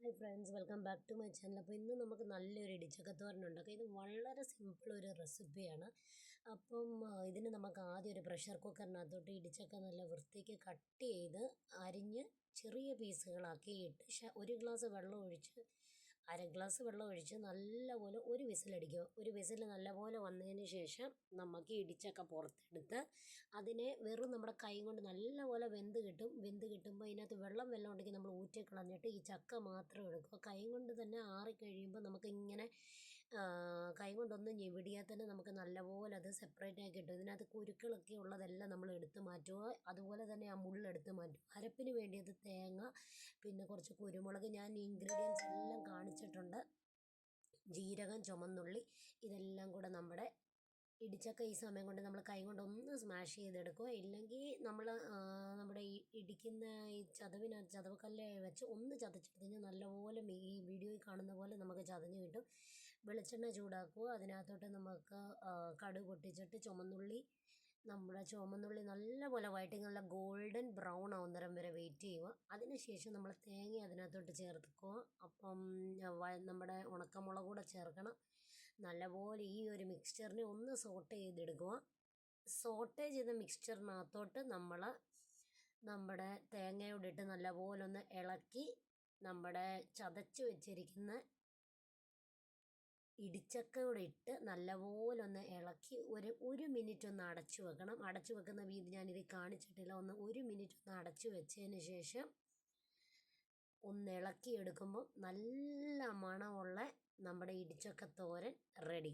Hi friends, welcome back to my channel. അപ്പോൾ ഇന്ന് നമുക്ക് നല്ലൊരു ഇടിച്ചക്കത്തോരൻ ഉണ്ടാക്കാം. ഇത് വളരെ സിമ്പിൾ ഒരു റെസിപ്പിയാണ്. അപ്പം ഇതിന് നമുക്ക് ആദ്യം ഒരു പ്രഷർ കുക്കറിനകത്തോട്ട് ഇടിച്ചക്ക നല്ല വൃത്തിക്ക് കട്ട് ചെയ്ത് അരിഞ്ഞ് ചെറിയ പീസുകളാക്കി ഇട്ട് ഒരു ഗ്ലാസ് വെള്ളം ഒഴിച്ച് ഗ്ലാസ് വെള്ളം ഒഴിച്ച് നല്ലപോലെ ഒരു വിസിലടിക്കുക. ഒരു വിസിൽ നല്ലപോലെ വന്നതിന് ശേഷം നമുക്ക് ഇടിച്ചക്ക പുറത്തെടുത്ത് അതിനെ വെറും നമ്മുടെ കൈ കൊണ്ട് നല്ലപോലെ വെന്ത് കിട്ടുമ്പോൾ ഇതിനകത്ത് വെള്ളം ഉണ്ടെങ്കിൽ നമ്മൾ ഊറ്റിക്കളഞ്ഞിട്ട് ഈ ചക്ക മാത്രം എടുക്കുക. കൈ കൊണ്ട് തന്നെ ആറിക്കഴിയുമ്പോൾ നമുക്കിങ്ങനെ കൈ കൊണ്ടൊന്നും ഞെവിടിയാൽ തന്നെ നമുക്ക് നല്ലപോലെ അത് സെപ്പറേറ്റ് ആക്കി കിട്ടും. ഇതിനകത്ത് കുരുക്കളൊക്കെ ഉള്ളതെല്ലാം നമ്മൾ എടുത്ത് മാറ്റുക. അതുപോലെ തന്നെ ആ മുള്ളെടുത്ത് മാറ്റും. അരപ്പിന് വേണ്ടിയത് തേങ്ങ, പിന്നെ കുറച്ച് കുരുമുളക്, ഞാൻ ഇൻഗ്രീഡിയൻസ് എല്ലാം കാണിച്ചിട്ടുണ്ട്. ജീരകം, ചുമന്നുള്ളി, ഇതെല്ലാം കൂടെ നമ്മുടെ ഇടിച്ചക്ക ഈ സമയം കൊണ്ട് നമ്മൾ കൈ കൊണ്ട് ഒന്ന് സ്മാഷ് ചെയ്തെടുക്കുക. ഇല്ലെങ്കിൽ നമ്മുടെ ഈ ഇടിക്കുന്ന ഈ ചതവ് വെച്ച് ഒന്ന് ചതച്ചെടുത്ത് കഴിഞ്ഞാൽ നല്ലപോലെ ഈ വീഡിയോയിൽ കാണുന്ന പോലെ നമുക്ക് ചതഞ്ഞ് കിട്ടും. വെളിച്ചെണ്ണ ചൂടാക്കുക. അതിനകത്തോട്ട് നമുക്ക് കടുക് പൊട്ടിച്ചിട്ട് നമ്മുടെ ചുമന്നുള്ളി നല്ലപോലെ വഴറ്റി നല്ല ഗോൾഡൻ ബ്രൗൺ ആവുന്നേരം വരെ വെയിറ്റ് ചെയ്യുക. അതിനുശേഷം നമ്മൾ തേങ്ങ അതിനകത്തോട്ട് ചേർക്കുക. അപ്പം നമ്മുടെ ഉണക്കമുളക് കൂടെ ചേർക്കണം. നല്ലപോലെ ഈ ഒരു മിക്സ്ചറിനെ ഒന്ന് സോട്ട് ചെയ്തെടുക്കുക. സോട്ട് ചെയ്ത മിക്സ്ചറിനകത്തോട്ട് നമ്മുടെ തേങ്ങയോടിട്ട് നല്ലപോലെ ഒന്ന് ഇളക്കി നമ്മുടെ ചതച്ച് വെച്ചിരിക്കുന്ന ഇടിച്ചക്കയോടെ ഇട്ട് നല്ലപോലെ ഒന്ന് ഇളക്കി ഒരു മിനിറ്റ് ഒന്ന് അടച്ചു വെക്കണം. അടച്ചു വെക്കുന്ന രീതി ഞാനിത് കാണിച്ചിട്ടില്ല. ഒരു മിനിറ്റ് ഒന്ന് അടച്ചു വെച്ചതിന് ശേഷം ഒന്ന് ഇളക്കി എടുക്കുമ്പോൾ നല്ല മണമുള്ള നമ്മുടെ ഇടിച്ചക്ക തോരൻ റെഡി.